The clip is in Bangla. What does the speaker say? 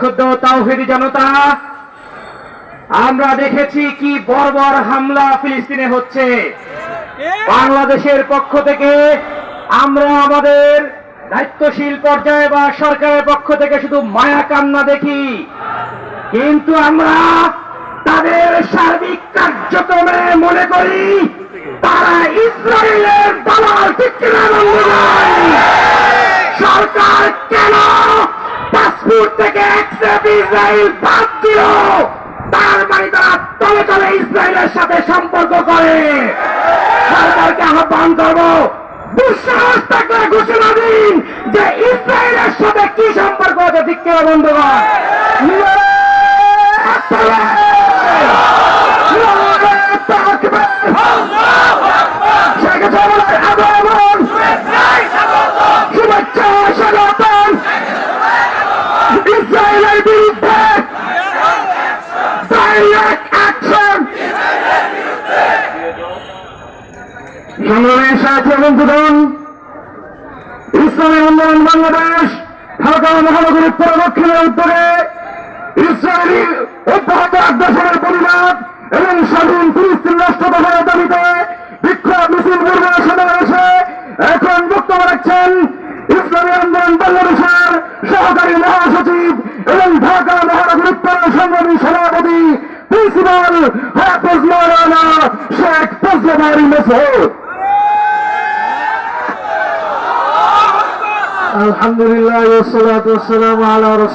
ক্ষুব্ধ তাওহীদি জনতা, আমরা দেখেছি কি বর্বর হামলা ফিলিস্তিনে হচ্ছে। বাংলাদেশের পক্ষ থেকে আমরা আমাদের দায়িত্বশীল পর্যায়ে বা সরকারের পক্ষ থেকে শুধু মায়া কান্না দেখি, কিন্তু আমরা তাদের সার্বিক কার্যক্রমে মনে করি তারা ইসরায়েলের দালাল। ঠিক কিনা বন্ধুগণ? সরকার কেন পাসপোর্ট থেকে অ্যাকসেপ্ট ইসরায়েল বাদ দিল? তার মানে তারা তলে তলে ইসরায়েলের সাথে সম্পর্ক করে। সরকারকে আহ্বান করবো, দুঃসাহস থাকলে ঘোষণা দিন যে ইসরায়েলের সাথে কি সম্পর্ক আছে। ঠিক কিনা বন্ধুগণ? শুভেচ্ছা স্বাগতম ইসরায়েলের বিরুদ্ধে ডাইরেক্ট অ্যাকশন। সংগ্রামের সাথে বন্ধুগণ, ইসলামী আন্দোলন বাংলাদেশ ঢাকা মহানগর উত্তর দক্ষিণের উদ্যোগে ইসরায়েলি অব্যাহত আগ্রাসনের প্রতিবাদ এবং স্বাধীন ফিলিস্তিন রাষ্ট্র গঠনের দাবিতে বিক্ষোভ মিছিল পরিবেশন সমাবেশে এখন বক্তব্য রাখছেন ইসলামী আন্দোলন বাংলাদেশের সহকারী মহাসচিব এবং ঢাকা মহানগর উত্তর সংগ্রামী সভাপতি প্রিন্সিপাল হাফেজ মাওলানা শেখ ফজলে বারী মাসউদ। আলহামদুলিল্লাহ ওয়াসসালাতু ওয়াসসালামু আলা রাসূলিল্লাহ।